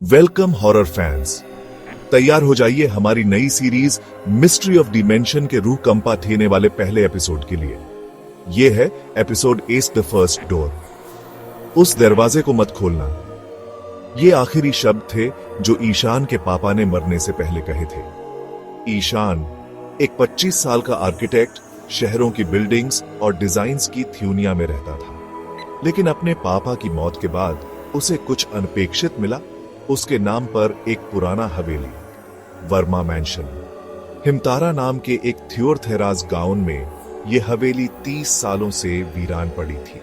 Welcome horror fans, तैयार हो जाइए हमारी नई सीरीज मिस्ट्री ऑफ डिमेंशन के रूह कंपा देने वाले पहले एपिसोड के लिए। यह है episode S the first door. उस दरवाजे को मत खोलना। ये आखिरी शब्द थे जो ईशान के पापा ने मरने से पहले कहे थे। ईशान एक 25 साल का आर्किटेक्ट, शहरों की बिल्डिंग्स और डिजाइन्स की थ्यूनिया में रहता था। लेकिन अपने पापा की मौत के बाद उसे कुछ अनपेक्षित मिला। उसके नाम पर एक पुराना हवेली, वर्मा मैंशन, हिमतारा नाम के एक थ्योरथेराज गांव में यह हवेली 30 सालों से वीरान पड़ी थी।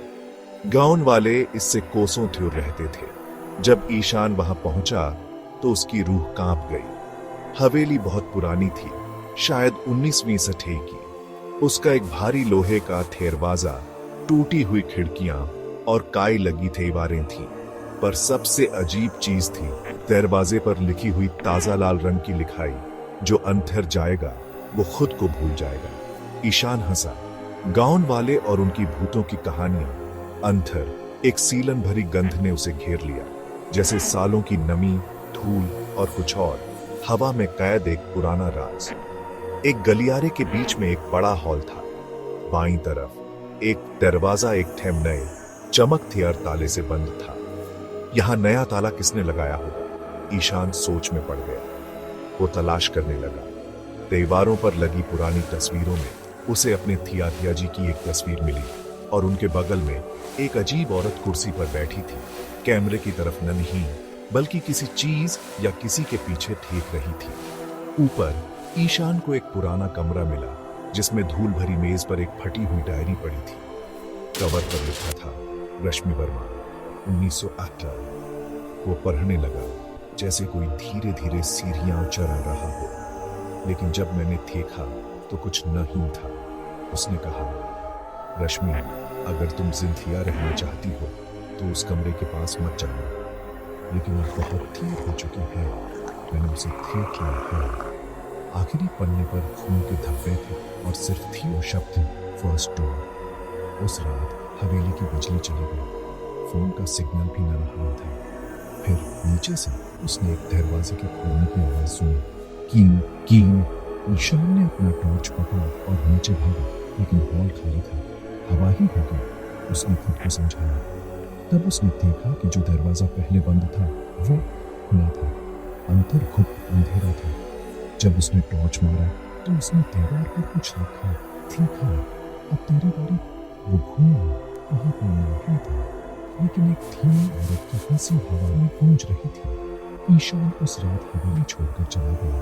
गांव वाले इससे कोसों दूर रहते थे। जब ईशान वहां पहुंचा तो उसकी रूह कांप गई। हवेली बहुत पुरानी थी, शायद 19वीं सदी की। उसका एक भारी लोहे का दरवाजा, टूटी हुई खिड़कियां और काई लगी दीवारें थी। पर सबसे अजीब चीज थी दरवाजे पर लिखी हुई ताजा लाल रंग की लिखाई, जो अंधर जाएगा वो खुद को भूल जाएगा। ईशान हंसा। गांव वाले और उनकी भूतों की कहानियां, अंधर, एक सीलन भरी गंध ने उसे घेर लिया, जैसे सालों की नमी, धूल और कुछ और। हवा में कैद एक पुराना राज। एक गलियारे के बीच में एक बड़ा हॉल था। बाईं तरफ एक दरवाजा एक ठेम नए, चमकदार ताले से बंद था। यहां नया ताला किसने लगाया होगा? ईशान सोच में पड़ गया। वो तलाश करने लगा। दीवारों पर लगी पुरानी तस्वीरों में उसे अपने थिया जी की एक तस्वीर मिली और उनके बगल में एक अजीब औरत कुर्सी पर बैठी थी, कैमरे की तरफ न नहीं बल्कि किसी चीज या किसी के पीछे देख रही थी। ऊपर ईशान को एक पुराना कमरा मिला जिसमें धूल भरी मेज पर एक फटी हुई डायरी पड़ी थी। कवर पर लिखा था रश्मि वर्मा 1918। वो पढ़ने लगा जैसे कोई धीरे धीरे सीढ़ियां चढ़ रहा हो। लेकिन जब मैंने देखा तो कुछ नहीं था। उसने कहा, रश्मि, अगर तुम जिंदगियां रहना चाहती हो तो उस कमरे के पास मत जाना। लेकिन अब बहुत देर हो चुकी है, मैंने उसे देख लिया है। आखिरी पन्ने पर खून के धब्बे थे और सिर्फ थी वो शब्द, फर्स्ट डोर। उस रात हवेली की बिजली चली गई, फोन का सिग्नल भी न रहा था। फिर नीचे से उसने एक दरवाजे के खोलने की आवाज सुनी, कीं कीं। ईशान ने अपना टॉर्च पकड़ा और नीचे भागा, लेकिन हॉल खाली था, हवा ही होगी, उसने खुद को समझाया। तब उसने देखा कि जो दरवाजा पहले बंद था वो खुला था। अंदर गुप्त अंधेरा था। जब उसने टॉर्च मारा तो उसने दीवार पर कुछ लिखा, देखा, अब तेरी बारी। वो घूमा, वहां कोई नहीं था, लेकिन एक धीमी औरत की हंसी हवा में गूंज रही थी। ईशान उस रात हवेली छोड़कर चला गया,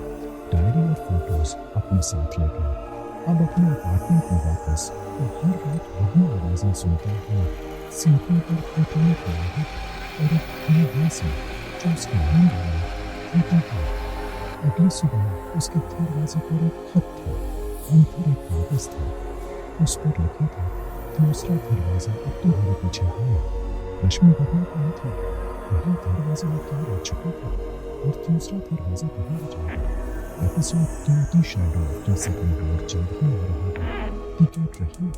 डायरी और फोटोज अपने साथ ले गया। अब अपने अपार्टमेंट में वापस और हर रात वही आवाजें सुनता है, सीढ़ियों पर घुटने की आहट और एक खुली हंसी जो उसकी नींद में होती है। अगली सुबह उसके दरवाजे पर एक खत था, अंदर एक कागज था। उस पर लिखा था, दूसरा दरवाजा अब तुम्हारे पीछे है। रश्मि वर्मा कहाँ थी? पहला दरवाजा क्या रह चुका था और दूसरा दरवाजा कहाँ जाएगा? Episode 2 the shadow the second door जल्द ही आ रहा है। टिकट रहिए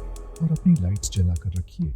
और अपनी लाइट्स जलाकर रखिए।